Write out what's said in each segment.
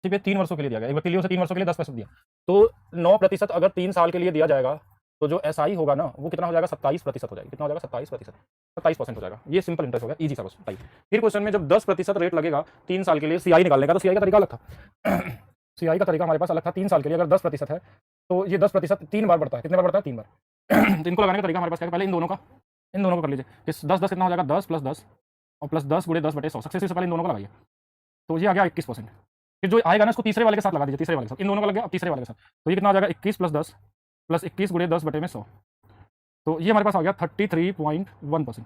पे 3 वर्षों के लिए दिया गया, एक व्यक्ति लियो से 3 वर्षों के लिए 10% दिया, तो 9% अगर 3 साल के लिए दिया जाएगा तो जो एसआई होगा ना वो कितना हो जाएगा, 27% हो जाएगा। कितना हो जाएगा, 27%, 27% हो जाएगा। ये सिंपल इंटरेस्ट हो गया, इजी सा क्वेश्चन। बताइए फिर क्वेश्चन में जब 10% रेट लगेगा 3 साल के लिए सीआई निकालने का, तो सीआई का तरीका अलग था। सीआई का तरीका हमारे पास अलग था। 3 साल के लिए अगर 10% है तो ये 10% 3 बार बढ़ता है। कितने बार बढ़ता है, 3 बार। तो इनको लगाने का तरीका हमारे पास क्या है, पहले इन दोनों को कर लीजिए। इस 10 10 कितना हो जाएगा, 10 + 10 और प्लस 10 × 10/100। सक्सेसिव से पहले इन दोनों को लगाइए, तो ये आ गया 21%। फिर जो आएगा ना इसको तीसरे वाले के साथ लगा दीजिए, तीसरे वाले के साथ इन दोनों का लग गया, अब तीसरे वाले के साथ, तो ये कितना आ जाएगा, 21 + 10 + 21 × 10/100। तो ये हमारे पास आ गया 33.1%।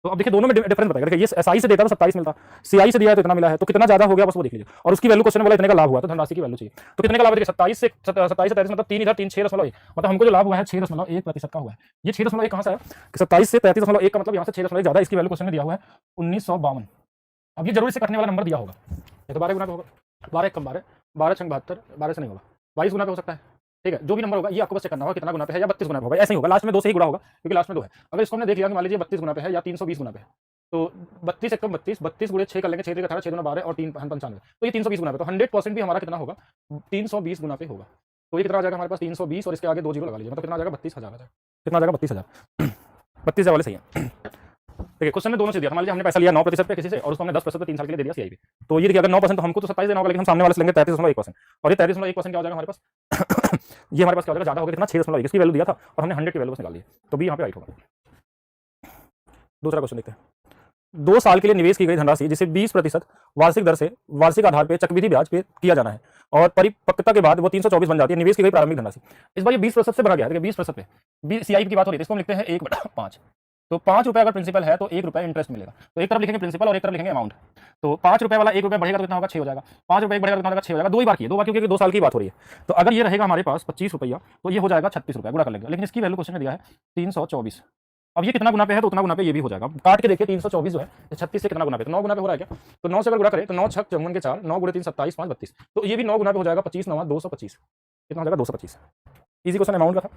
तो अब देखिए दोनों में डिफरेंस बताएगा। देखिए ये एसआई से देता तो 27 मिलता, सीआई से दिया है तो इतना मिला है, तो कितना ज्यादा हो गया बस वो देख लीजिए। और उसकी वैल्यू क्वेश्चन वाला इतने का लाभ हुआ, तो धनराशि की वैल्यू चाहिए। तो कितने का लाभ है, 27 से 33 मतलब 3 इधर 3 6.1, मतलब हमको जो लाभ हुआ है 6.1% का हुआ है। ये 6.1 कहां से है, 27 से 33.1 का मतलब यहाँ से 6.1 ज्यादा। इसकी वैल्यू क्वेश्चन में दिया हुआ है 1952। अब ये जरूर से कटने वाला नंबर दिया होगा, ये तो 12 गुना पे होगा, 12 × 12, 12 × 72, 12 से नहीं होगा, 22 गुना पे हो सकता है। ठीक है, जो भी नंबर होगा ये आपको बस चेक करना होगा कितना गुना पे है, या 32 गुना पे होगा, ऐसे ही होगा। लास्ट में 2 से ही गुणा होगा क्योंकि लास्ट में 2 है। अगर इसको हमने देख लिया कि मान लीजिए 32 गुना पे है या 320 गुना पे है, तो 32 × 32, 32 × 6 कर लेंगे, 6 × 18, 6 × 12 और 3 × 95, तो ये 320 गुना पे। तो 100% भी हमारा कितना होगा, 320 गुना पे होगा। तो ये कितना आ जाएगा हमारे पास, 320 और इसके आगे 2 जीरो लगा लीजिए, मतलब कितना आ जाएगा, 32,000 आ जाएगा। कितना आ जाएगा, 32,000। 32,000 वाले सही है। देखिए क्वेश्चन में दोनों से दिया था, मान लीजिए हमने पैसा लिया 9% पे किसी से और उसको हमने 10% पे 3 साल के लिए दे दिया सीआई पे, तो ये देखिए अगर 9% तो हमको तो 27 देना होगा, लेकिन हम सामने वाले से लेंगे 33.1%, और ये 33.1% क्या हो जाएगा हमारे पास। ये हमारे पास क्या हो जाएगा, ज्यादा हो गया, कितना 6.1 इसकी वैल्यू दिया था और हमने 100 की वैल्यू निकाल दी, तो भी यहाँ पे राइट होगा। दूसरा क्वेश्चन देखते हैं। 2 साल के लिए निवेश की गई धनराशि जिसे 20% वार्षिक दर से वार्षिक आधार पर चक्रवृद्धि ब्याज पे किया जाना है और परिपक्वता के बाद वो 324 बन जाती है निवेश की गई प्रारंभिक धनराशि। इस बार ये 20% से बढ़ा गया है, 20% पे सीआई की बात हो रही है, इसको हम लिखते हैं 1/5। तो 5 रुपये अगर प्रिंसिपल है तो 1 रुपये इंटरेस्ट मिलेगा, तो एक तरफ लिखेंगे प्रिंसिपल और एक तरफ लिखेंगे अमाउंट। तो 5 रुपये वाला 1 रुपये बढ़ेगा तो कितना होगा, 6 हो जाएगा। 5 रुपये बढ़ेगा तो कितना होगा, 6 हो जाएगा। 2 ही बार किए, 2 बार क्योंकि 2 साल की बात हो रही है। तो अगर ये रहेगा हमारे पास 25 रुपया तो ये हो जाएगा 36 रुपये, गुणा कर लेंगे, लेकिन इसकी वैल्यू क्वेश्चन में दिया है 324। अब ये कितना गुना पे है तो उतना गुना पे ये भी हो जाएगा। काट के देखिए 324 जो है 36 से कितना गुना पे, तो 9 गुना पे हो रहा है क्या, तो 9 से अगर गुणा करें तो 9 × 6 = 4, 9 × 3 = 27, 5 = 32, तो ये भी 9 गुना पे हो जाएगा, 25 9 225। कितना हो जाएगा, 225। इजी क्वेश्चन अमाउंट का था।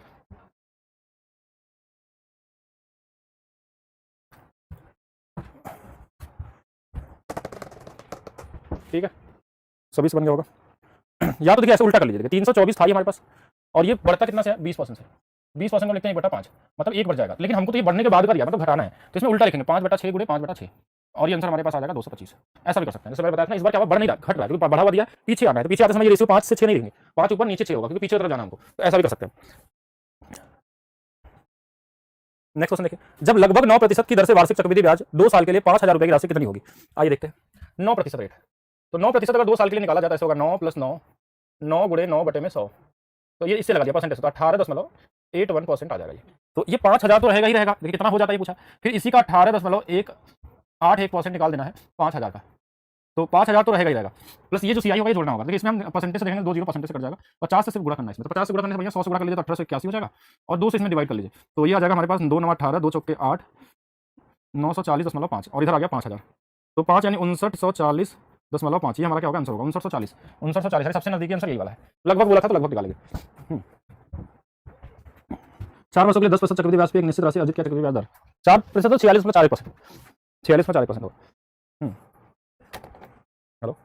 ठीक है, 26 बन गया होगा। या तो देखिए ऐसे उल्टा कर लीजिए, 324 था ये हमारे पास और ये बढ़ता कितना से, 20% से। 20% को लिखते हैं 1/5, मतलब 1 बढ़ जाएगा, लेकिन हमको तो ये बढ़ने के बाद का दिया, मतलब घटाना है, तो इसमें उल्टा लिखेंगे 5/6 × 5/6 और ये आंसर हमारे पास आ जाएगा 225। ऐसा भी कर सकते हैं, जैसे मैंने बताया था ना, इस बार क्या हुआ, बढ़ नहीं रहा, घट रहा है, क्योंकि बढ़ा हुआ दिया, पीछे आना है, तो पीछे आते समय ये रेशियो 5 से 6 नहीं रहेंगे, 5 ऊपर नीचे 6 होगा, क्योंकि पीछे तरफ जाना हमको, तो ऐसा भी कर सकते हैं। नेक्स्ट क्वेश्चन देखिए, जब लगभग 9% की दर से वार्षिक चक्रवृद्धि ब्याज 2 साल के लिए 5,000 रुपए की राशि कितनी होगी। आइए देखते हैं। 9% रेट, तो 9% अगर 2 साल के लिए निकाला जाता है तो होगा 9 + 9, 9 × 9/100, तो ये इससे लगा दिया परसेंटेज, तो 18.81% आ जाएगा ये। तो ये 5,000 तो रहेगा ही रहेगा, देखिए कितना हो जाता है ये पूछा। फिर इसी का 18.181% निकाल देना है 5,000 का, तो 5,000 तो रहेगा ही रहेगा, प्लस ये जो सीआई होगा ये जोड़ना होगा। देखिए इसमें हम परसेंटेज से देखेंगे, 2 जीरो परसेंटेज से कट जाएगा, 50 से सिर्फ गुणा करना है इसमें, तो 50 से गुणा करने से भैया 100 से गुणा कर लीजिए तो 1881 हो जाएगा, और 2 से इसमें डिवाइड कर लीजिए, तो ये आ जाएगा हमारे पास 2 × 9 = 18, 2 × 8 940.5, और इधर आ गया 5,000, तो 5 यानी 5940.5, ये हमारा क्या होगा आंसर होगा 5940। 5940 सबसे नजदीकी आंसर यही वाला है, लगभग बोला था तो लगभग निकालेंगे। 4 वर्षों के लिए 10% चक्रवृद्धि ब्याज पे एक निश्चित राशि अर्जित किया, चक्रवृद्धि ब्याज दर 4% तो 46 में 4%, 46 में 4% होगा। हेलो,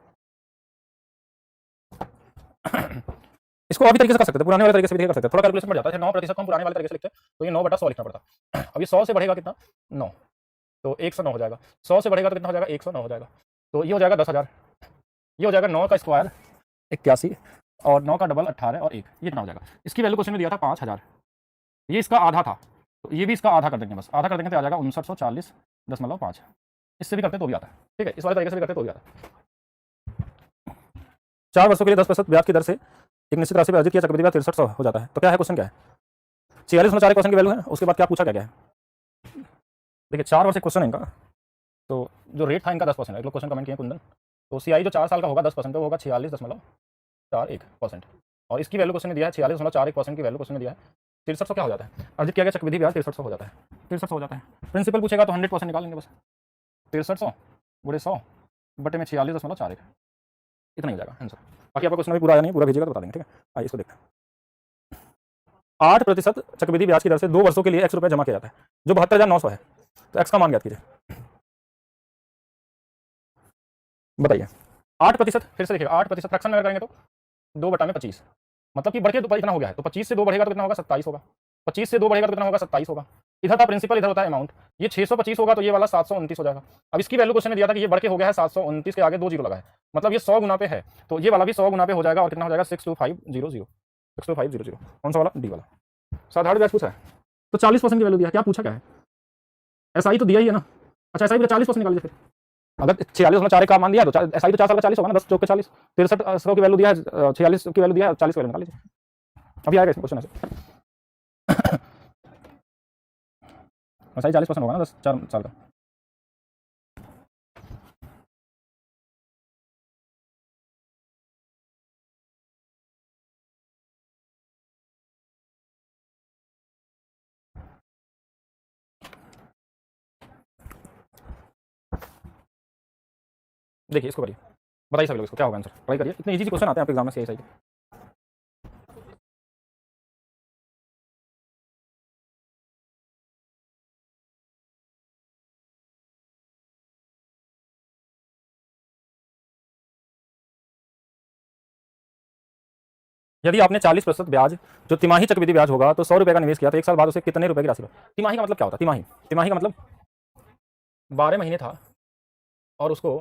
इसको अभी तरीके से कर सकते थे, पुराने वाले तरीके से भी कर सकते हैं, थोड़ा कैलकुलेशन बढ़ जाता है। 9% को हम पुराने वाले तरीके से लिखते हैं, तो ये 9/100 लिखना पड़ता। अब ये 100 से बढ़ेगा कितना, 9, तो 109 हो जाएगा। 100 से बढ़ेगा तो कितना हो जाएगा, 109 हो जाएगा, तो ये हो जाएगा 10,000। ये हो जाएगा 9 का स्क्वायर 81 और 9 का डबल 18 और 1, ये कितना हो जाएगा। इसकी वैल्यू क्वेश्चन में दिया था 5,000, ये इसका आधा था, तो ये भी इसका आधा कर देंगे, बस आधा कर देंगे तो आ जाएगा 5940.5। इससे भी करते तो भी आता है, ठीक है, इस वाले तरीके से भी करते तो भी आता है। 4 वर्षों के लिए 10% ब्याज की दर से एक निश्चित राशि पर अर्जित किया चक्रवृद्धि ब्याज 6300 हो जाता है, तो क्या है क्वेश्चन, क्या है 46.4% की वैल्यू है। उसके बाद क्या पूछा, क्या है, देखिए 4 वर्ष क्वेश्चन है इनका, तो जो रेट था इनका 10% है, क्वेश्चन कमेंट किए कुंदन, तो सीआई जो 4 साल का होगा 10% तो होगा 46.41%, और इसकी वैल्यू क्वेश्चन में दिया है 46.41% की वैल्यू क्वेश्चन में दिया है 6300, क्या हो जाता है, अर्जित किया गया चक्रवृद्धि ब्याज 6300 हो जाता है, 6300 हो जाता है। प्रिंसिपल पूछेगा तो 100% निकाल लेंगे बस, 6300 × 100 बटे में 46.41, इतना ही हो जाएगा आंसर। बाकी आपका क्वेश्चन अभी पूरा आया नहीं, पूरा भेजिएगा तो बता देंगे, ठीक है। आइए इसको देखते हैं। 8% चक्रवृद्धि ब्याज की दर से 2 वर्षों के लिए x रुपये जमा किया जाता है, जो 72,900 है, तो x का मान ज्ञात कीजिए, बताइए। 8%, फिर से देखिएगा 8% फ्रैक्शन में अगर करेंगे तो 2/25, मतलब कि बढ़ के इतना हो गया है, तो 25 से 2 बढ़ेगा तो कितना होगा 27 होगा, 25 से 2 बढ़ेगा तो कितना होगा 27 होगा। इधर था प्रिंसिपल, इधर होता है अमाउंट। ये 625 होगा तो ये वाला 729 हो जाएगा। अब इसकी वैल्यू क्वेश्चन ने दिया था कि ये बढ़ के हो गया है 729 के आगे 2 जीरो लगा है, मतलब ये 100 गुना पे है, तो ये वाला भी 100 गुना पे हो जाएगा और कितना हो जाएगा 62500, 62500। कौन सा वाला? डी वाला। साधारण ब्याज पूछा है तो 40% की वैल्यू दिया, क्या पूछा क्या है? एसआई तो दिया ही है ना। अच्छा एसआई 40% निकाल लीजिए फिर। अगर 46.4 का मान दिया तो एसआई तो 4 साल का 40 होगा ना, 10 चौक के 40, 63 की वैल्यू दिया है, 46 की वैल्यू दिया है, 40 की वैल्यू निकाल लीजिए। अभी आएगा इसमें क्वेश्चन ऐसे। एसआई 40% होगा ना 10 4 साल का। देखिए इसको करिए, बताइए सभी लोग इसको क्या होगा आंसर, ट्राई करिए, इतने इजी क्वेश्चन आते हैं आपके एग्जाम में सीएसआई के। यदि आपने 40% ब्याज जो तिमाही चक्रवृद्धि ब्याज होगा तो 100 रुपए का निवेश किया तो 1 साल बाद उसे कितने रुपए की राशि? तिमाही का मतलब क्या होता है? तिमाही, तिमाही का मतलब 12 महीने था और उसको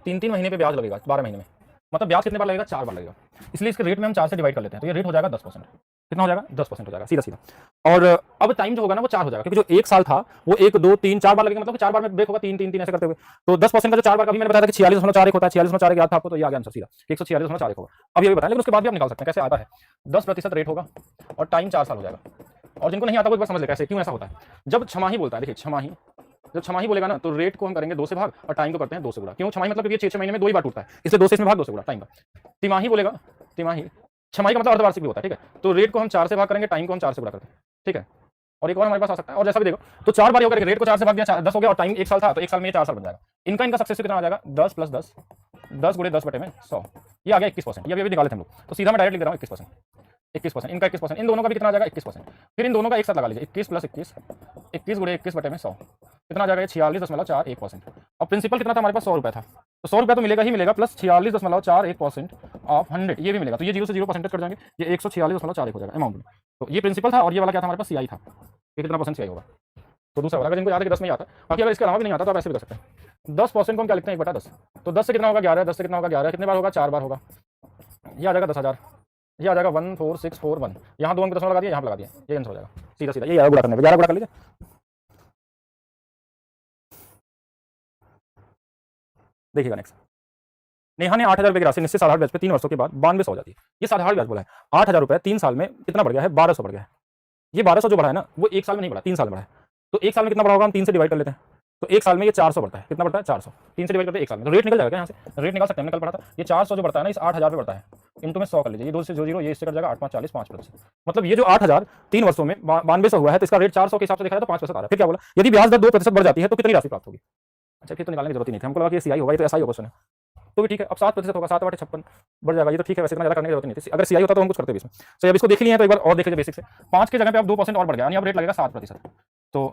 3-3 महीने पे ब्याज लगेगा 12 महीने में, मतलब ब्याज कितने बार लगेगा? 4 बार लगेगा। इसलिए इसके रेट में हम 4 से डिवाइड कर लेते हैं, तो ये रेट हो जाएगा 10%। कितना हो जाएगा? 10% हो जाएगा सीधा सीधा। और अब टाइम जो होगा ना वो 4 हो जाएगा, क्योंकि जो 1 साल था वो 1 2 3 4 बार लगेगा, मतलब 4 बार में ब्रेक होगा, 3 3 3 ऐसे करते हुए। तो 10% का जो 4 बार का, अभी मैंने बताया था कि 46.4 होता है, 46.4 याद था आपको, तो ये आ गया आंसर सीधा 146.4 होगा। अब ये भी बताया, लेकिन उसके बाद भी आप निकाल सकते हैं कैसे आता है। 10% रेट होगा और टाइम 4 साल हो जाएगा। और जिनको नहीं आता वो एक बार समझ ले कैसे, क्यों ऐसा होता है। जब छमाही बोलता है, देखिए छमाही, जब छमाही बोलेगा ना तो रेट को हम करेंगे 2 से भाग और टाइम को करते हैं 2 से गुणा। क्यों छमाही? मतलब क्योंकि 6 महीने में 2 ही बार टूटता है, इसलिए 2 से इसमें भाग 2 से गुणा टाइम का। तिमाही बोलेगा, तिमाही, छमाही का मतलब अर्धवार्षिक भी होता है, ठीक है। तो रेट को हम 4 से भाग करेंगे, टाइम को हम 4 से गुणा करते हैं, ठीक है। और एक और हमारे पास आ सकता है, और जैसा भी देखो तो 4 बार होकर रेट को 4 से भाग दिया, 10 हो गया, और टाइम 1 साल था तो 1 साल में 4 साल बन जाएगा। इनका इनका सक्सेस कितना आ जाएगा? 10 + 10, 10 × 10 बटे में 100, ये आ गया 21%। ये अभी निकाले थे हम लोग, तो सीधा मैं डायरेक्ट लिख रहा हूँ 21%, 21%, इनका 21%, इन दोनों का भी कितना आ जाएगा? 21%। फिर इन दोनों का एक साथ लगा लीजिए, 21 + 21, 21 × 21 बटे में 100, कितना आ जाएगा? 46.41%। अब प्रिंसिपल कितना था हमारे पास? 100 रुपये था, तो 100 रुपये तो मिलेगा ही मिलेगा, प्लस 46.41% ऑफ 100 ये भी मिलेगा, तो ये 0 से 0 परसेंटेज कट जाएंगे, ये 146.41 हो जाएगा अमाउंट में। तो ये प्रिंसिपल था और ये वाला क्या था हमारे पास? सीआई था, ये कितना परसेंट सीआई होगा। तो दूसरा वाला अगर इनको याद है कि 10 में ही आता है, बाकी अगर इसके अलावा भी नहीं आता तो आप ऐसे भी कर सकते हैं। 10% को हम क्या लिखते हैं? 1/10, तो 10 से कितना होगा? 11, 10 से कितना होगा? 11, कितने बार होगा? 4 बार होगा, ये आ जाएगा 10,000, ये आ जाएगा 14641, यहाँ 2 अंक दशमलव लगा दिया, यहाँ पे लगा दिया, ये आंसर हो जाएगा सीधा सीधा। ये 11 गुणा करने पे 11 गुणा कर लीजिए, देखिएगा नेक्स्ट। नेहा ने 8,000 रुपए की राशि निश्चित साधारण ब्याज पे 3 वर्षों के बाद 9200 हो जाती है। ये साधारण ब्याज बोला है, 8,000 रुपए 3 साल में कितना बढ़ गया है? 1200 बढ़ गया है। ये 1200 जो बढ़ा है ना वो 1 साल में नहीं बढ़ा, 3 साल में बढ़ा है। तो 1 साल में कितना बढ़ा होगा? हम 3 से डिवाइड कर लेते हैं, तो 1 साल में ये 400 बढ़ता है। कितना बढ़ता है? 400, 3 से डिवाइड करते हैं 1 साल में, तो रेट निकल जाएगा क्या यहाँ से? रेट निकाल सकते हैं, हमने कल पढ़ा था। ये 400 जो बढ़ता है ना इस 8,000 पे बढ़ता है, इनटू में 100 कर लीजिए, ये 2 से 0 ये इससे कट जाएगा, 8 5 40, 5%। मतलब ये जो 8,000 3 वर्षों में 9200 हुआ है, तो इसका रेट 400 के हिसाब से देखा जाए तो 5% आ रहा है। फिर क्या बोला? यदि ब्याज दर 2% बढ़ जाती है तो कितनी राशि प्राप्त होगी? अच्छा फिर तो निकालने की जरूरत ही नहीं थी, हमको लगा कि सीआई होगा, ये तो एसआई क्वेश्चन है, तो भी ठीक है। अब 7% होगा, 7 × 56 बढ़ जाएगा, ये तो ठीक है, वैसे इतना ज़्यादा करने की जरूरत नहीं थी। अगर सीआई होता तो हम कुछ करते भी इसमें। तो अब इसको देख लिया है तो एक बार और देख लीजिए बेसिक से। 5 की जगह पे अब 2% और बढ़ गया, यानी अब रेट लगेगा 7%। तो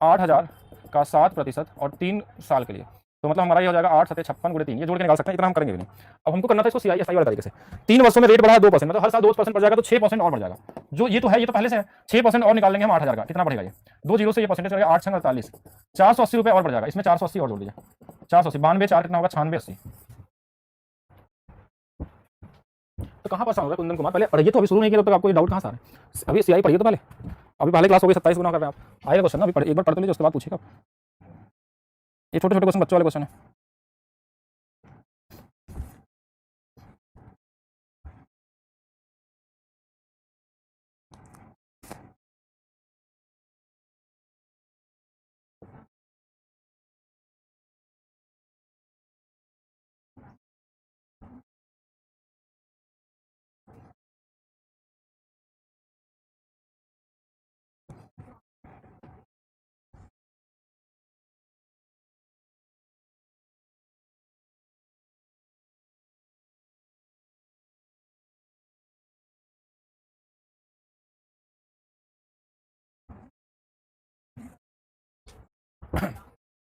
8,000 का 7% और 3 साल के लिए, तो मतलब हमारा ये हो जाएगा 8 7 56 × 3, ये जोड़ के निकाल सकते हैं, इतना हम करेंगे भी नहीं। अब हमको करना था इसको सीआई एसआई वाले तरीके से। 3 वर्षों में रेट बढ़ा है 2%, मतलब हर साल 2% बढ़ जाएगा, तो 6% और बढ़ जाएगा। जो ये तो है, ये तो पहले से है, 6% और निकाल लेंगे हम 8,000 का, कितना बढ़ेगा? ये 2 जीरो से ये परसेंटेज बढ़ेगा, 8 × 48, 480 रुपये और बढ़ जाएगा। इसमें 480 और जोड़ दीजिए, 480 92 4 कितना होगा? 96 80। तो कहाँ पर होगा कुंदन कुमार? पहले पढ़िए तो, अभी शुरू नहीं किया तब तक आपको ये डाउट कहाँ से आ रहा है? अभी सीआई पढ़िए तो पहले, अभी पहले क्लास हो गई, 27 गुना कर रहे हैं आप। आएगा क्वेश्चन ना, अभी एक बार पढ़ तो लीजिए, उसके बाद पूछिएगा। ये छोटे छोटे क्वेश्चन, बच्चों वाले क्वेश्चन है।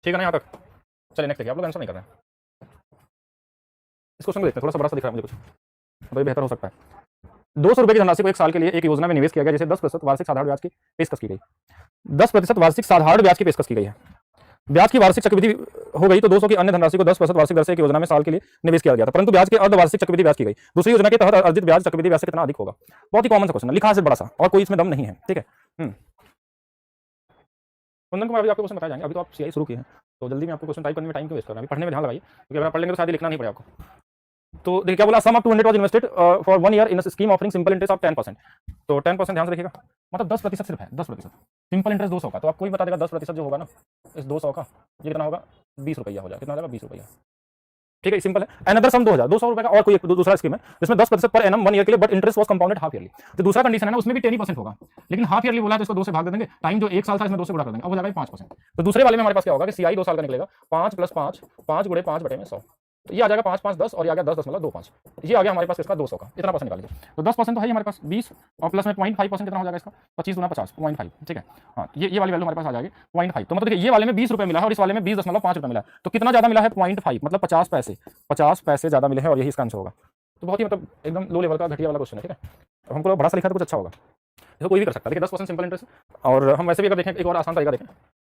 ठीक है ना यहाँ तक? चलिए नेक्स्ट देखिए, आप लोग आंसर नहीं कर रहे हैं। इस क्वेश्चन को देखते हैं, थोड़ा सा बड़ा सा दिख रहा है मुझे कुछ, तो ये बेहतर हो सकता है। 200 रुपए की धनराशि को 1 साल के लिए एक योजना में निवेश किया गया जिसे 10% वार्षिक साधारण ब्याज की पेशकश की गई। 10% वार्षिक साधारण ब्याज की पेशकश की गई है। ब्याज की वार्षिक चक्रवृद्धि हो गई तो 200 की अन्य धनराशि को 10% वार्षिक दर से एक योजना में साल के लिए निवेश किया गया था, परंतु ब्याज के अर्धवार्षिक चक्रवृद्धि ब्याज की गई। दूसरी योजना के तहत अर्जित ब्याज चक्रवृद्धि ब्याज से कितना अधिक होगा? बहुत ही कॉमन सा क्वेश्चन है, लिखा है सिर्फ बड़ा सा, और कोई इसमें दम नहीं है। ठीक है, कुंदन कुमार, अभी आपको क्वेश्चन बताए जाएंगे, अभी तो आप सीआई शुरू किए हैं, तो जल्दी में आपको क्वेश्चन टाइप करने में टाइम क्यों वेस्ट कर रहे हैं? अभी पढ़ने में ध्यान लगाइए, क्योंकि अगर आप पढ़ लेंगे तो शायद लिखना नहीं पड़ेगा आपको। तो देखिए क्या बोला, sum of 200 was invested for 1 year in a scheme offering simple interest of 10%। तो 10% ध्यान से देखिएगा, मतलब 10% सिर्फ है, 10%। सिंपल इंटरेस्ट 200 का, तो आपको ही बता देगा 10% जो होगा ना इस 200 का, ये कितना होगा? 20 रुपया हो जाएगा। कितना हो जाएगा? 20 रुपया। ठीक है, सिंपल है। अनदर सम 2000, 200 रुपए का और कोई एक दूसरा स्कीम है जिसमें 10% पर एनम 1 ईयर के लिए, but interest was compounded half yearly. तो दूसरा कंडीशन है ना, उसमें भी 10% होगा, लेकिन हाफ ईयरली बोला है तो इसको 2 से भाग दे देंगे। टाइम जो 1 साल था इसमें 2 से गुणा कर देंगे, अब हो जाएगा 5%। तो दूसरे वाले में हमारे पास क्या होगा कि सीआई 2 साल का निकलेगा, 5 + 5, 5 × 5 बटे में 100, तो ये आ जाएगा 5 × 5 = 10, और ये आ गया 10.25। ये आ गया हमारे पास इसका 200 का। इतना परसेंट निकाल लीजिए, तो 10% तो है ही हमारे पास 20, और प्लस में 0.5% कितना हो जाएगा इसका? 25 × 50, 0.5। ठीक है, हाँ, ये वाली वैल्यू हमारे पास आ जाएगी 0.5। तो मतलब देखिए, ये वाले में 20 रुपये मिला है और इस वाले में 20.5 रुपये मिला है, तो कितना ज्यादा मिला है? 0.5, मतलब 50 पैसे, 50 पैसे ज्यादा मिले हैं, और यही इसका आंसर होगा। तो बहुत ही मतलब एकदम लो लेवल का घटिया वाला क्वेश्चन है। ठीक है, अब हमको बड़ा सा लिखा तो कुछ अच्छा होगा, इसको कोई भी कर सकता है। देखिए 10% सिंपल इंटरेस्ट, और हम वैसे भी अगर देखें एक और आसान तरीका देखें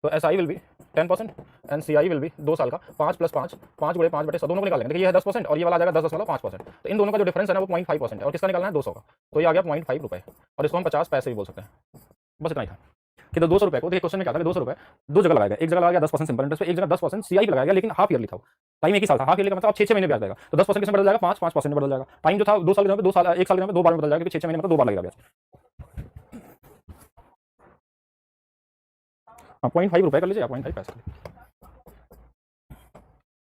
तो SI will be 10% and CI will be 2 साल का 5 + 5, 5 × 5 बटे 100, दोनों को निकाल लेंगे। देखिए ये है 10% और ये वाला आ जाएगा 10.5%। तो इन दोनों का जो डिफरेंस है ना वो 0.5% है, और किसका निकालना है? 200 का। तो ये आ गया 0.5 रुपये, और इसको हम 50 पैसे भी बोल सकते हैं। बस इतना ही था कि 200 रुपये को, देखिए क्वेश्चन में क्या था कि 200 रुपये दो जगह लगाएगा, एक जगह लगाया 10% सिंपल इंटरेस्ट पे, एक जगह 10% सीआई पे लगाया, लेकिन हाफ ईयरली था, टाइम एक ही साल था। हाफ ईयरली का मतलब 6 महीने ब्याज देगा, तो 10% किसमें बदल जाएगा? 5% में बदल जाएगा। टाइम जो था 2 साल के में 2 साल, 1 साल के में 2 बार में बदल जाएगा, क्योंकि 6 महीने मतलब 2 बार लगेगा ब्याज। हाँ, 0.5 रुपये कर लीजिए, 0.5 पैसे।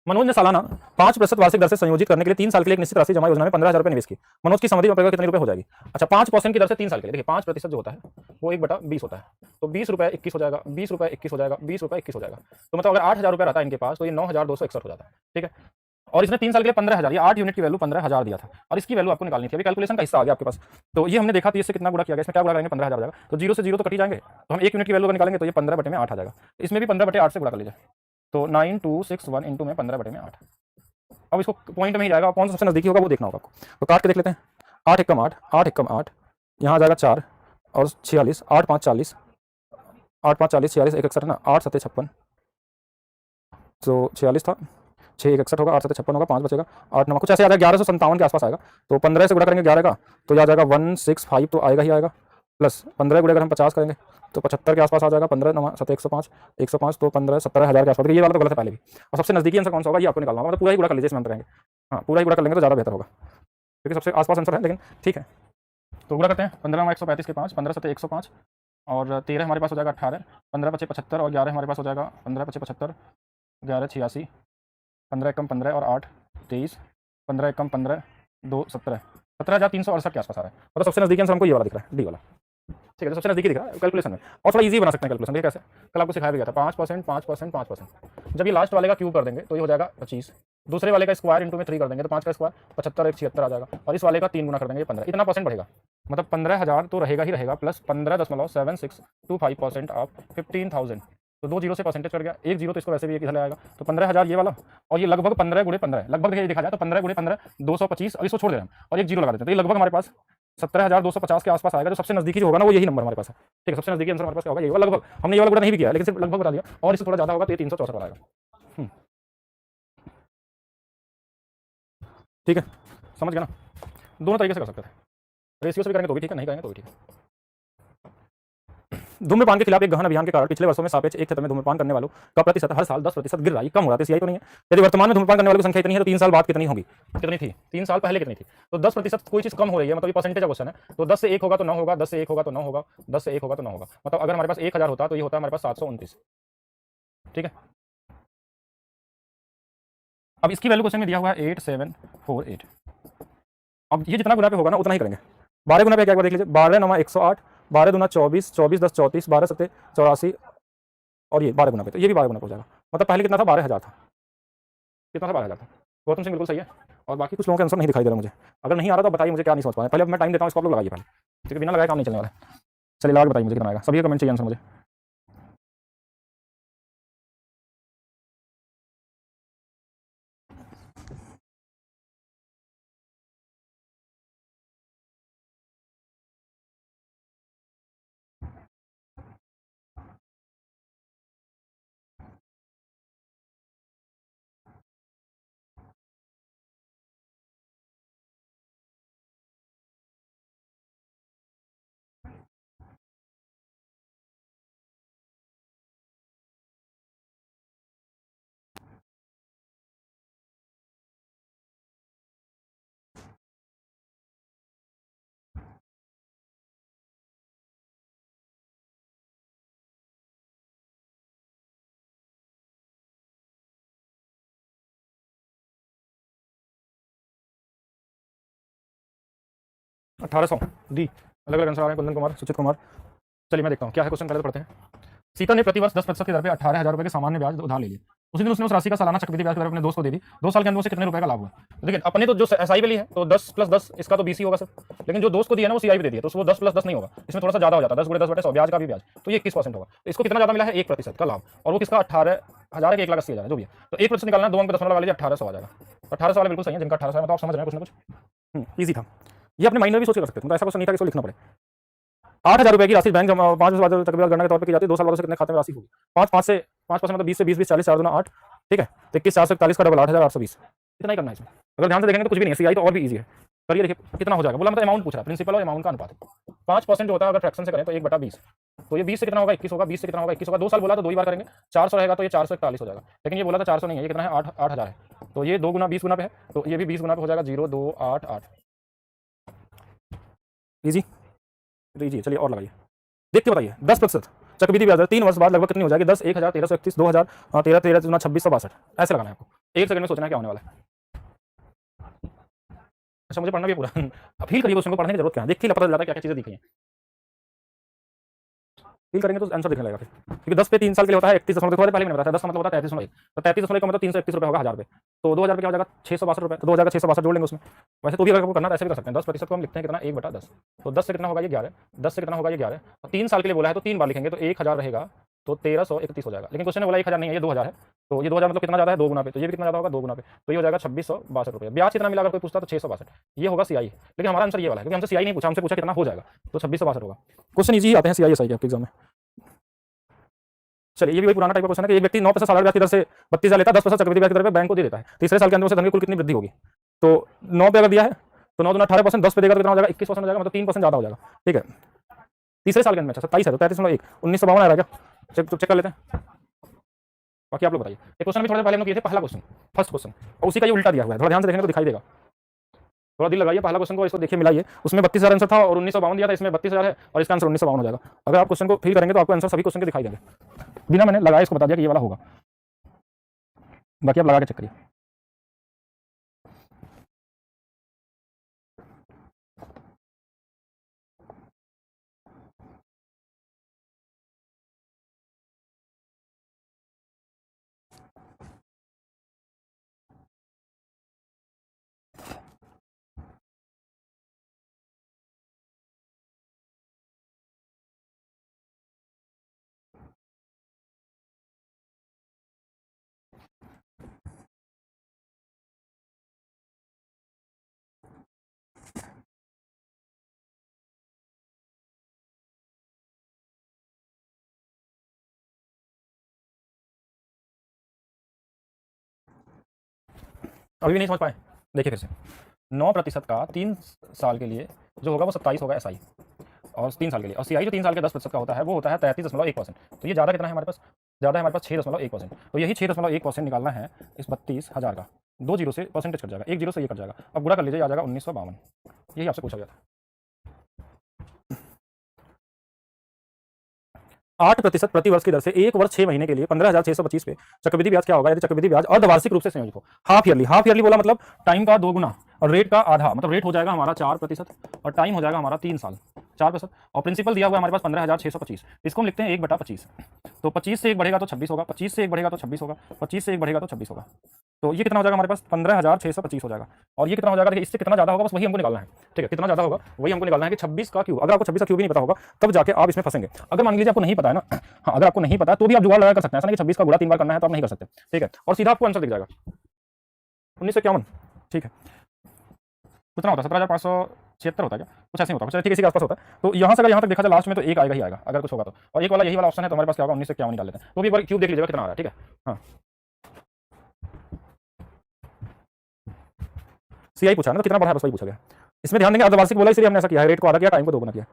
मनोज ने सालाना 5% वार्षिक दर से संयोजित करने के लिए 3 साल के लिए एक निश्चित राशि जमा योजना में 15,000 रुपये निवेश की। मनोज की समझी में कितने रुपए हो जाएगी? अच्छा, 5% की दर से 3 साल के लिए, देखिए 5% जो होता है वो 1/20 होता है, तो 20 रुपये 21 हो जाएगा, 20 रुपये 21 हो जाएगा, 20 रुपये 21 हो जाएगा। तो मतलब अगर 8,000 रुपये रहता है इनके पास, तो ये 9,261 हो जाता है। ठीक है, और इसने 3 साल के लिए 15,000, ये 8 यूनिट की वैल्यू 15,000 दिया था, और इसकी वैल्यू आपको निकालनी थी। अभी कैलकुलेशन का हिस्सा आ गया आपके पास, तो ये हमने देखा था, इससे कितना गुणा किया गया, इसमें क्या गुणा करेंगे? 15,000 हो जाएगा, तो 0 से 0 तो कट ही जाएंगे, तो हम 1 यूनिट की वैल्यू निकालेंगे, तो ये 15/8 आ जाएगा। इसमें भी 15/8 से गुणा कर लीजिए, तो 9261 इंटू में 15/8। अब इसको पॉइंट में ही जाएगा, कौन सा सबसे नजदीकी होगा वो देखना होगा आपको, तो काट के देख लेते हैं। 8 × 8, 8 × 8, यहाँ आ जाएगा 4 और 46, 8 × 5 = 40, 8 × 5 = 40, 46 1 61 है ना, 8 × 7 = 56, तो 46 था, 6 1 61 होगा, 8 × 7 = 56 होगा, 5 बचेगा, 8 9 कुछ ऐसे आ जाएगा 1157 के आसपास आएगा। तो 15 से गुणा करेंगे 11 का, तो यह आ जाएगा 165, तो आएगा ही आएगा, प्लस 15 गुणा अगर हम 50 करेंगे तो 75 के आसपास आ जाएगा। 15 9 7 105, 105 तो 15 17,000 के आसपास। ये वाला तो गलत है पहले भी, और सबसे नजदीकी आंसर कौन सा होगा ये आपको निकालना होगा, मतलब पूरा ही गुणा कर लीजिए इसमें हम करेंगे। हाँ, पूरा ही गुणा कर लेंगे तो ज़्यादा बेहतर होगा, क्योंकि सबसे आसपास आंसर है, लेकिन ठीक है। तो गुणा करते हैं, 15 × 135 के 5, 15 × 7 = 105, और 13 हमारे पास हो जाएगा 18, 15 × 5 = 75, और 11 हमारे पास हो जाएगा 15 × 5 = 75, 11 × 86, 15 × 1 = 15 और 8 23, 15 × 1 = 15, 2 17, 17,368 के आसपास आ रहा है। मतलब सबसे नजदीकी आंसर हमको ये वाला दिख रहा है, डी वाला। ठीक है, तो सबसे नजदीकी दिख रहा है कैलकुलेशन में, और थोड़ा इजी बना सकते हैं कैलकुलेशन। देखिए कैसे, कल आपको सिखाया भी गया था, 5%, 5%, 5%। जब ये लास्ट वाले का क्यूब कर देंगे तो ये हो जाएगा 25, दूसरे वाले का स्क्वायर इंटू में 3 कर देंगे तो 5 का स्क्वायर 75, 1 76 आ जाएगा, और इस वाले का 3 गुना कर देंगे 15, इतना परसेंट बढ़ेगा, मतलब 15,000 तो रहेगा ही रहेगा, प्लस 15.7625% ऑफ 15,000, तो 2 जीरो से परसेंटेज कर गया, 1 जीरो तो इसको वैसे भी एक इधर आएगा, तो 15,000 ये वाला, और ये लगभग 15 × 15, लगभग देखिए देखा जाए तो 15 × 15 225, और इसको छोड़ दे रहे हैं और एक जीरो लगा देते हैं, तो ये लगभग हमारे पास 17,250 के आसपास आएगा। जो सबसे नजदीकी जो होगा ना वो यही नंबर हमारे पास है। ठीक है, सबसे नजदीकी आंसर हमारे पास क्या होगा, ये वाला। लगभग हमने ये वाला गुणा नहीं भी किया, लेकिन सिर्फ लगभग बता दिया, और इससे थोड़ा ज्यादा होगा तो ये 364 आएगा। ठीक है, समझ गया ना, दोनों तरीके से कर सकते थे, रेशियो से भी करेंगे तो भी ठीक है, नहीं करेंगे तो भी ठीक है। धूम्रपान के खिलाफ एक गहन अभियान के कारण पिछले वर्षों में सापेक्ष एक क्षेत्र में धूम्रपान करने वालों का प्रतिशत हर साल 10% गिर रहा है, कम हो रहा है, सीआई तो नहीं है। यदि वर्तमान में धूम्रपान करने वालों की संख्या इतनी है तो 3 साल बाद कितनी होगी? कितनी थी 3 साल पहले, कितनी थी? तो 10% कोई चीज कम हो रही है, मतलब ये परसेंटेज का क्वेश्चन है, तो 10 से 1 होगा तो 9 होगा, 10 से 1 होगा तो 9 होगा, 10 से 1 होगा तो 9 होगा, मतलब अगर हमारे पास 1000 होता तो ये होता है हमारे पास 729। ठीक है, अब इसकी वैल्यू क्वेश्चन में दिया हुआ है 8748। अब ये जितना गुना पे होगा ना उतना ही करेंगे। 12 गुना पे क्या, देख लीजिए, 12 9 108, 12 दूना 24, 24 10 34, 12 7 84, और ये 12 गुना पे, तो ये भी 12 गुना पे हो जाएगा। मतलब पहले कितना था? 12,000 था। कितना था? 12,000 था। गौतम सिंह बिल्कुल सही है, और बाकी कुछ लोगों के आंसर नहीं दिखाई दे रहा मुझे। अगर नहीं आ रहा तो बताइए मुझे, क्या नहीं समझ पाए। पहले मैं टाइम देता हूँ, इसको आप लोग लगाइए पहले, क्योंकि बिना लगाए काम नहीं चलने वाला है। चलिए लगा के बताइए मुझे कितना आएगा, सभी कमेंट चाहिए आंसर मुझे। 1800 डी। अलग अलग आंसर आ रहे हैं, कुंदन कुमार, सुचित कुमार। चलिए मैं देखता हूँ क्या है क्वेश्चन, पहले तो पढ़ते हैं। सीता ने प्रतिवर्ष 10% की दर पे 18,000 रुपए के सामान्य ब्याज उधार ले लिए। उसी दिन उसने उस राशि का सालाना चक्रवृद्धि ब्याज की दर अपने दोस्त को दे दी। 2 साल के अंदर उसे कितने रुपए का लाभ हुआ? तो देखिए अपने तो जो एसआई पे ली है तो 10 + 10 इसका तो 20 ही होगा सर, लेकिन जो दोस्त को दिया ना वो सीआई पे दे दिया तो वो 10 + 10 नहीं होगा, इसमें थोड़ा सा ज्यादा हो जाता है, 10 × 10/100 ब्याज का भी ब्याज, तो ये 21% होगा। तो इसको कितना ज्यादा मिला है? 1% का लाभ, और वो किसका? 18,000 के 1,80,000 जो भी है। तो 1% निकालना, 2 अंक पे 0.5 लगा लीजिए, 1800 आ जाएगा। 1800 वाले बिल्कुल सही है, जिनका 1800 है, मतलब आप समझ रहे हैं कुछ ना कुछ। ईजी था ये, अपने माइंड में भी सोच के कर सकते हैं, तो ऐसा क्वेश्चन नहीं था कि इसको लिखना पड़े। 8,000 रुपए की राशि बैंक जमा 5 वर्ष बाद चक्रवृद्धि गणना के तौर पे की जाती है। 2 साल बाद उसे कितने खाते में राशि होगी? 5% मतलब 20 से 20 40 4 दूना 8, ठीक है। तो 21 4 41 का डबल 8,820, इतना ही करना है इसमें। अगर ध्यान से देखेंगे तो कुछ भी नहीं है, सीआई तो और भी इजी है। करिए, देखिए कितना हो जाएगा, बोला मतलब अमाउंट पूछ रहा है, प्रिंसिपल और अमाउंट का अनुपात। 5% जो होता है अगर फ्रैक्शन से करें तो 1/20, तो ये 20 से कितना होगा? 21 होगा, 20 से कितना होगा? 21 होगा। 2 साल बोला तो 2 ही बार करेंगे, 400 रहेगा तो ये 441 हो जाएगा, लेकिन ये बोला था 400 नहीं है, ये कितना है? 8,000 है, तो ये 2 गुना 20 गुना पे है, तो ये भी 20 गुना पे हो जाएगा, 0,288। Easy easy. चलिए और लगाइए, देख के बताइए। 10% चक्रवृद्धि ब्याज दर 3 वर्ष बाद लगभग कितनी हो जाएगी? 10, 1,000, 1,331, 2,000, 13, 13 दूना 2662, ऐसे लगाना है आपको। 1 सेकंड में सोचना है क्या होने वाला है। अच्छा मुझे पढ़ना भी है पूरा। फील करिए क्वेश्चन को, पढ़ने की जरूरत क्या है, देख के पता चल जाता है क्या क्या चीजें दिखी हैं। फील करेंगे तो आंसर दिखने लगेगा फिर, क्योंकि 10 पे 3 साल के लिए होता है 31 पहले मैंने बताया 10 का मतलब होता है 33.1, तो 33.1 का मतलब 331 रुपये होगा 1000 रुपये, तो 2000 क्या हो जाएगा? 662 रुपये, तो 2000 का 662 जोड़ लेंगे उसमें। वैसे तो भी अगर आपको करना है ऐसे भी कर सकते हैं। 10% को हम लिखते हैं कितना? 1/10, तो 10 से कितना होगा? ये 11, 10 से कितना होगा? ये 11, 3 साल के लिए बोला है तो 3 बार लिखेंगे, तो 1000 रहेगा, तो 1331 हो जाएगा। लेकिन क्वेश्चन ने बोला 1000 नहीं है, ये 2000 है, तो ये 2000 मतलब कितना ज़्यादा है? 2 गुना पे, तो ये भी कितना ज़्यादा होगा? 2 गुना पे, तो ये हो जाएगा 2662 रुपये। ब्याज कितना मिला अगर कोई पूछता तो 662, ये होगा सीआई। लेकिन हमारा आंसर ये वाला है, क्योंकि हमसे सीआई नहीं पूछा, हमसे पूछा कितना हो जाएगा, तो 2662 होगा। क्वेश्चन ईजी आते हैं सीआई एसआई के आपके एग्जाम में। चलिए ये भी वही पुराना टाइप का क्वेश्चन है कि एक व्यक्ति 9% सालाना ब्याज की दर से 32,000 लेता है, 10% चक्रवृद्धि ब्याज की दर पे बैंक को दे देता है। तीसरे साल के अंदर उसे धन की कुल कितनी वृद्धि होगी? तो 9 पे अगर दिया है तो 9 दूना 18%, 10 पे देगा तो कितना हो जाएगा? 21% हो जाएगा, मतलब 3% ज्यादा हो जाएगा, ठीक है। तीसरे साल के अंदर 27 है तो 33.1, 1952 आ रहा है क्या? चेक कर लेते हैं, बाकी आप लोग बताइए। एक क्वेश्चन भी थोड़ा पहले हम लोग किए थे, पहला क्वेश्चन, फर्स्ट क्वेश्चन, और उसी का ये उल्टा दिया हुआ है, थोड़ा ध्यान से देखेंगे तो दिखाई देगा। थोड़ा दिल लगाइए, पहला क्वेश्चन को इसको देखिए, मिलाइए, उसमें 32,000 आंसर था और 1952 दिया था, इसमें 32,000 है और इसका आंसर 1952 हो जाएगा। अगर आप क्वेश्चन को फिल करेंगे तो आपको आंसर सभी क्वेश्चन के दिखाई देंगे, बिना मैंने लगाया इसको बता दिया कि ये वाला होगा। बाकी आप लगा के चेक करिए। अभी भी नहीं समझ पाए? देखिए फिर से, 9% का 3 साल के लिए जो होगा वो 27 होगा एसआई, और 3 साल के लिए, और सीआई जो 3 साल के 10% का होता है वो होता है 33.1%। तो ये ज़्यादा कितना है हमारे पास? ज़्यादा है हमारे पास 6.1%। तो यही 6.1% निकालना है इस 32,000 का। 2 जीरो से परसेंटेज कट जाएगा, 1 जीरो से ये कट जाएगा, अब गुणा कर लीजिए, आ जाएगा 1952। यही आपसे पूछा गया था। 8% प्रति वर्ष की दर से 1 वर्ष 6 महीने के लिए 15,625 पे चक्रवृद्धि ब्याज क्या होगा यदि चक्रवृद्धि ब्याज अर्धवार्षिक रूप से संयोजित हो? हाफ ईयरली बोला मतलब टाइम का 2 गुना और रेट का आधा, मतलब रेट हो जाएगा हमारा 4% और टाइम हो जाएगा हमारा 3 साल, 4%, और प्रिंसिपल दिया हुआ है हमारे पास 15,625, इसको हम लिखते हैं 1/25। तो 25 से 1 बढ़ेगा तो 26 होगा, 25 से 1 बढ़ेगा तो 26 होगा, 25 से 1 बढ़ेगा तो 26 होगा, तो ये कितना हो जाएगा हमारे पास? 15,625 हो जाएगा। और ये कितना हो जाएगा? देखिए इससे कितना ज्यादा होगा बस वही हमको निकालना है, ठीक है, कितना ज्यादा होगा वही हमको निकालना है कि 26 का क्यूब। अगर आपको 26 का क्यूब ही नहीं पता होगा तब जाके आप इसमें फंसेंगे। अगर मान लीजिए आपको नहीं पता है ना, हाँ अगर आपको नहीं पता है तो भी आप जुगाड़ लगा कर सकते हैं, ऐसा नहीं कि 26 का गुणा 3 बार करना है तो आप नहीं कर सकते, ठीक है, और सीधा आपको आंसर दिख जाएगा 1951, ठीक है। कितना होता है? 17,576 होता है क्या? कुछ ऐसे ही होता है, चलिए ठीक है, इसी के आसपास होता है। तो यहाँ से अगर यहाँ तक देखा जाए लास्ट में तो एक आएगा ही आएगा अगर कुछ होगा तो, और एक वाला यही वाला ऑप्शन है, तो हमारे पास क्या होगा? 1951 निकाल लेते हैं। तो भी एक बार क्यूब देख लीजिएगा कितना आ रहा है, ठीक है। हाँ सीआई पूछा ना, तो कितना बढ़ा है बस वही पूछा गया। इसमें ध्यान देंगे अर्धवार्षिक बोला इसलिए हमने ऐसा किया है, रेट को आधा किया, टाइम को 2 गुना किया।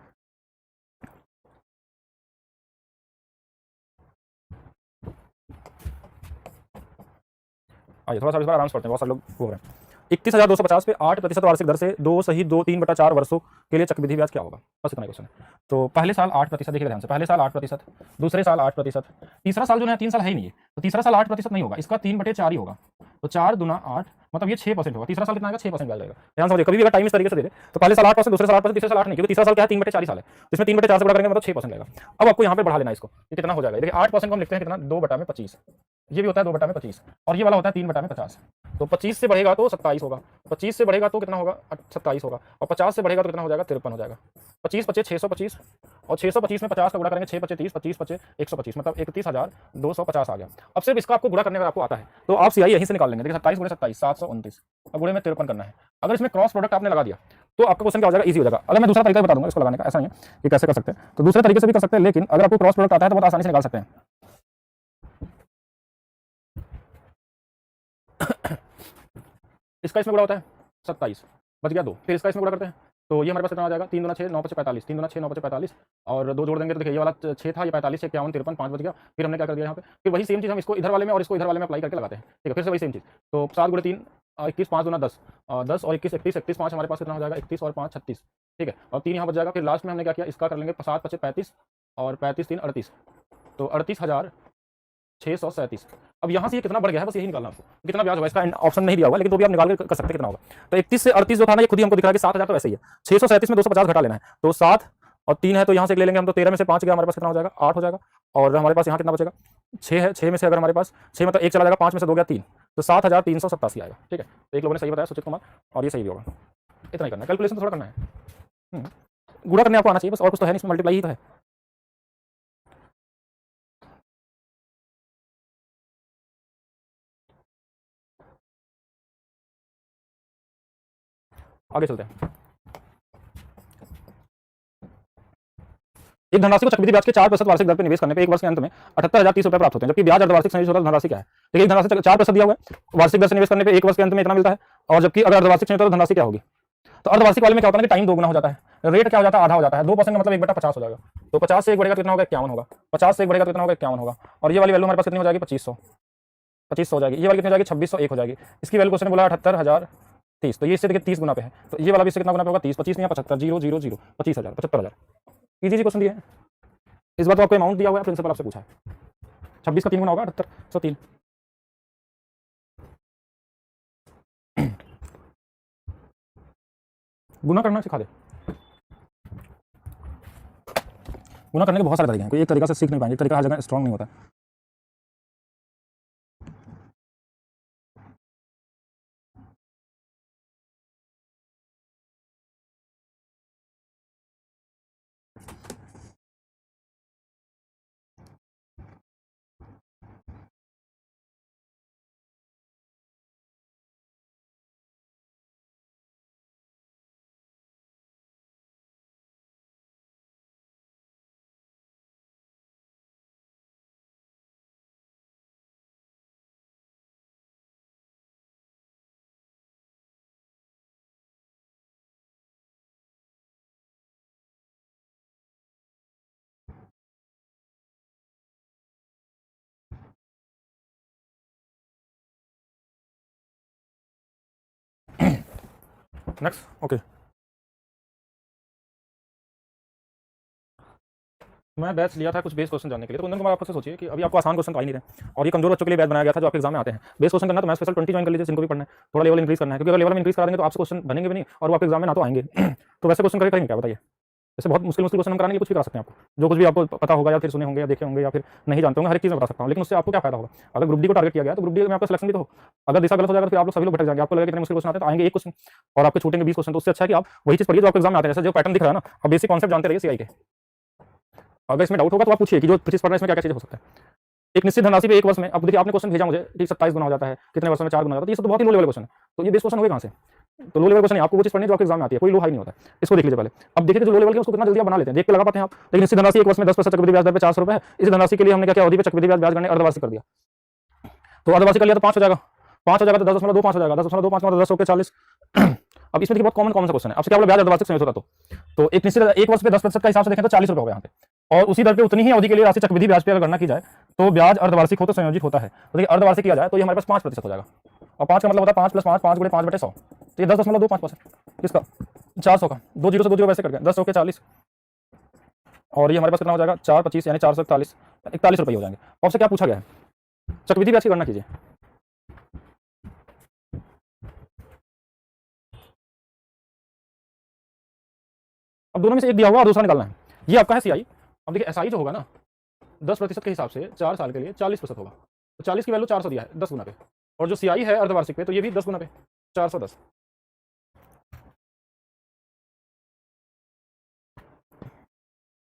आइए थोड़ा सा इस बार आराम से पढ़ते हैं, बहुत सारे लोग हो रहे हैं। 31,250 पे 8% वार्षिक दर से 2 सही 3/4 वर्षों के लिए चक्रवृद्धि ब्याज क्या होगा? बस इतना ही क्वेश्चन है। तो पहले साल 8%, देखिए ध्यान से, पहले साल 8%, दूसरे साल 8%, तीसरा साल जो है 3 साल है ही नहीं है, तो तीसरा साल 8% नहीं होगा, इसका 3/4 ही होगा। तो 4 दूना 8, मतलब ये 6% होगा। तीसरा साल कितना आएगा? 6% ब्याज लगेगा। ध्यान समझिए, कभी भी अगर टाइम इस तरीके से दे दे तो पहले साल 8%, दूसरे साल 8%, तीसरे साल 8 नहीं, क्योंकि तीसरा साल क्या है? 3/4 साल है, तो इसमें 3/4 से गुणा करेंगे मतलब 6% लगेगा। अब आपको यहाँ पे बढ़ा लेना इसको, ये कितना हो जाएगा? देखिए 8% को हम लिखते हैं कितना? 2/25, ये भी होता है 2/25, और ये वाला होता है 3/50। तो 25 से बढ़ेगा तो 27 होगा, 25 से बढ़ेगा तो कितना होगा? 27 होगा, और 50 से बढ़ेगा तो कितना हो जाएगा? 53 हो जाएगा। 25 × 625, और 625 में 50 का गुणा करेंगे, 6 × 30, 25 × 125, मतलब 31,250 आ गया। अब सिर्फ इसका आपको गुणा करने का आपको आता है, तो आप सीआई यहीं से निकाल लेंगे। देखिए 27 × 27 729, अब गुणे में 53 करना है। अगर इसमें क्रॉस प्रोडक्ट आपने लगा दिया तो आपका क्वेश्चन क्या हो जाएगा? इजी हो जाएगा। अगर मैं दूसरा तरीका बता दूंगा इसको लगाने का, ऐसा नहीं है कि कैसे कर सकते हैं, तो दूसरे तरीके से भी कर सकते हैं, लेकिन अगर आपको क्रॉस प्रोडक्ट आता है तो बहुत आसानी से निकाल सकते हैं। इसका इसमें गुणा होता है 27, बच गया 2, फिर इसका इसमें गुणा करते हैं, तो ये हमारे पास कितना आ जाएगा? 3 दूना 6 9 × 45, 3 दूना 6 9 × 45, और 2 जोड़ देंगे तो देखिए ये वाला 6 था, ये 45, 51, 53, 5 बच गया। फिर हमने क्या कर दिया यहाँ पे? फिर वही सेम चीज़ हम इसको इधर वाले में और इसको इधर वाले में अप्लाई करके लगाते हैं, ठीक है? फिर से वही सेम चीज़, तो 7 × 3 21, 5 दूना 10, 10 और 21 31, 31 5 हमारे पास कितना हो जाएगा? 31 और 5 36, ठीक है? और 3 यहाँ बच जाएगा। फिर लास्ट में हमने क्या किया? इसका कर लेंगे 7 × 5 35, और 35 3 38, तो 38,637। अब यहाँ से ये कितना बढ़ गया है, बस यही निकालना आपको, कितना ब्याज होगा। इसका ऑप्शन नहीं दिया हुआ, लेकिन तो भी आप निकाल के कर सकते हैं कितना होगा। तो 31 से 38 जो था ना, ये खुद ही हमको दिख रहा है कि 7,000 तो वैसे ही है। 637 में 250 घटा लेना है, तो 7 और 3 है, तो यहाँ से ले लेंगे हम, तो 13 में से 5 गया, हमारे पास कितना हो जाएगा? 8 हो जाएगा। और हमारे पास यहाँ कितना बचेगा? 6 है, 6 में से अगर हमारे पास 6 में तो 1 चला जाएगा, 5 में से 2 गया 3, तो 7,387 आएगा, ठीक है? तो एक लोगों ने सही बताया, सुचित कुमार, और ये सही भी होगा। इतना ही करना है, कैलकुलेशन तो थोड़ा करना है, गुणा करने आपको आना चाहिए बस, और कुछ तो है नहीं, इसमें मल्टीप्लाई ही तो है। आगे चलते हैं। एक धनराशि को चक्रवृद्धि ब्याज के 4% वार्षिक दर पर निवेश करने पर एक वर्ष के अंत में 78,030 रुपए प्राप्त होते हैं, जबकि ब्याज अर्धवार्षिक संयोजित होता है। धनराशि क्या है? देखिए, एक धनराशि 4% दिया हुआ है, वार्षिक दर से निवेश करने पर एक वर्ष के अंत में इतना मिलता है, और जबकि अगर अर्धवार्षिक संयोजित तो धनराशि क्या होगी? तो अर्धवार्षिक वाले में क्या होता है कि टाइम 2 गुना हो जाता है, रेट क्या हो जाता है? आधा हो जाता है। 2% का मतलब 1/50 हो जाएगा, तो 50 से 1 बढ़ेगा तो कितना होगा? 51 होगा, 50 से 1 बढ़ेगा तो कितना होगा? 51 होगा। और ये वाली वैल्यू हमारे पास कितनी हो जाएगी? 2500 हो जाएगी। ये वाली कितनी हो जाएगी? 2601 हो जाएगी। इसकी वैल्यू क्वेश्चन ने बोला 78,030, तो ये इससे देखिए 30 गुना पे है, तो ये वाला भी इससे कितना गुना पे होगा? 30, 25 नहीं 75, 0 0 0, 25,000, 75,000। इजी क्वेश्चन दिया है। इस बार तो आपको अमाउंट दिया हुआ है, प्रिंसिपल आपसे पूछा है। 26 का 3 गुना होगा 78,103। गुना करना सिखा दे। गुना करने के बहुत सारे तरीके हैं, कोई एक तरीका से सीख नहीं पाएंगे, एक तरीका हर जगह स्ट्रांग नहीं होता। Next, okay. मैं बैच लिया था कुछ बेस क्वेश्चन जानने के लिए, तो कुंदन कुमार आपसे सोचिए कि अभी आपको आसान क्वेश्चन तो आ ही नहीं रहे, और ये कमजोर बच्चों के लिए बैच बनाया गया था जो आपके एग्जाम में आते हैं। बेस क्वेश्चन करना तो मैं स्पेशल 20 ज्वाइन कर लीजिए, जिनको भी पढ़ना है, थोड़ा लेवल इंक्रीज करना है, क्योंकि अगर लेवल में इंक्रीज करा देंगे तो आपसे क्वेश्चन बनेंगे भी नहीं, और वो आपके एग्जाम में ना तो आएंगे। तो वैसे क्वेश्चन करेंगे क्या बताइए? जैसे बहुत मुश्किल क्वेश्चन हम कराने के लिए कुछ भी करा सकते हैं आपको, जो कुछ भी आपको पता होगा या फिर सुने होंगे या देखे होंगे या फिर नहीं जानते होंगे, हर एक चीज़ में बता सकता हूँ, लेकिन उससे आपको क्या फायदा होगा? अगर ग्रुप डी को टारगेट किया गया तो ग्रुप डी में आपका सिलेक्शन भी तो हो। अगर दिशा गलत हो जाएगा तो फिर आप लोग सभी लोग भटक जाएंगे, आपको लगेगा कितने मुश्किल क्वेश्चन आते हैं, तो आएंगे एक क्वेश्चन और आपके छूटेंगे 20 क्वेश्चन। तो उससे अच्छा है कि आप वही चीज़ पढ़िए जो आपके एग्जाम में आते हैं, जैसे जो पैटर्न दिख रहा है ना, अब बेसिक कॉन्सेप्ट जानते रहिए सीआई के। अगर इसमें डाउट होगा तो आप पूछिए कि जो चीज़ पढ़ रहे हैं इसमें क्या क्या चीज़ हो सकता है। एक निश्चित धनराशि पे एक वर्ष में, अब देखिए आपने क्वेश्चन भेजा मुझे कि 27 गुना हो जाता है, कितने वर्षों में 4 गुना हो जाता है, ये सब तो बहुत ही लो लेवल क्वेश्चन है, तो ये बेस क्वेश्चन हो गए कहाँ से? तो लो लेवल क्वेश्चन है, आपको वो चीज़ पढ़नी है जो आपके एग्जाम में आती है, कोई लो हाई नहीं होता है। इसको देख लीजिए पहले। अब देखिए जो लो लेवल के उसको कितना जल्दी आप बना लेते हैं, देख के लगा पाते हैं आप। लेकिन निश्चित धनराशि एक वर्ष में 10% चक्रवृद्धि ब्याज दर पे 400 रुपए है। इस धनराशि के लिए हमने क्या अवधि पे चक्रवृद्धि ब्याज करने अर्धवार्षिक कर दिया, तो अर्धवार्षिक कर लिया तो 5 हो जाएगा, 5 हो जाएगा तो 10.25 हो जाएगा, 10.25 मतलब 10 होकर 40। अब इसमें देखिए बहुत कॉमन सा क्वेश्चन है, आपसे क्या बोला ब्याज अर्धवार्षिक संयोजित होता तो एक निश्चित एक वर्ष पे 10% का हिसाब से देखें तो 40 रुपए हो गया यहाँ पे, और उसी दर पे उतनी ही अवधि के लिए राशि चक्रवृद्धि ब्याज पे अगर गणना की जाए तो ब्याज अर्धवार्षिक हो तो संयोजित होता है। तो देखिए अर्धवार्षिक किया जाए तो ये हमारे पास 5% हो जाएगा, और 5 का मतलब होता है 5 + 5, 5 × 5/100, तो ये 10.25% किसका 400 का, 2 जीरो से 2 जीरो वैसे कट गए, 10 हो के 40, और ये हमारे पास कितना हो जाएगा 4 25 यानी 441 41 रुपये हो जाएंगे। आपसे क्या पूछा गया है, चक्रवृद्धि ब्याज की गणना कीजिए। अब दोनों में से एक दिया हुआ और दूसरा निकालना है, ये आपका है सीआई। अब देखिए एसआई जो होगा ना 10% के हिसाब से 4 साल के लिए 40% होगा, तो 40 की वैल्यू 400 दिया है 10 गुना पे, और जो सीआई है अर्धवार्षिक पे तो ये भी 10 गुना पे 410।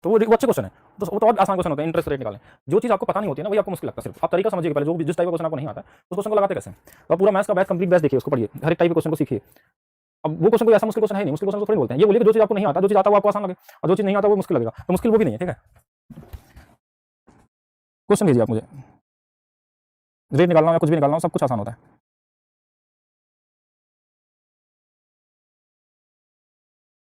तो वो अच्छे क्वेश्चन है, तो वो तो और आसान क्वेश्चन होता है, इंटरेस्ट रेट निकालें। जो चीज़ आपको पता नहीं होती है ना वही आपको मुश्किल लगता है, सिर्फ आप तरीका समझिए पहले, जो जिस टाइप का क्वेश्चन आपको नहीं आता है उस क्वेश्चन को लगाते कैसे। तो पूरा मैथ्स का बैच कंप्लीट बैच देखिए, उसको पढ़िए, हर एक टाइप के क्वेश्चन को सीखिए। अब वो क्वेश्चन कोई ऐसा मुश्किल क्वेश्चन है नहीं, मुश्किल क्वेश्चन को थोड़ी बोलते हैं, ये बोलिए कि जो चीज़ आपको नहीं आता, जो चीज़ आता है वो आपको आसान लगे, और जो चीज़ नहीं आता वो मुश्किल लगेगा, तो मुश्किल वो भी नहीं है, ठीक है। क्वेश्चन लीजिए आप मुझे, रेट निकालना हो या कुछ भी निकालना हो सब कुछ आसान होता है।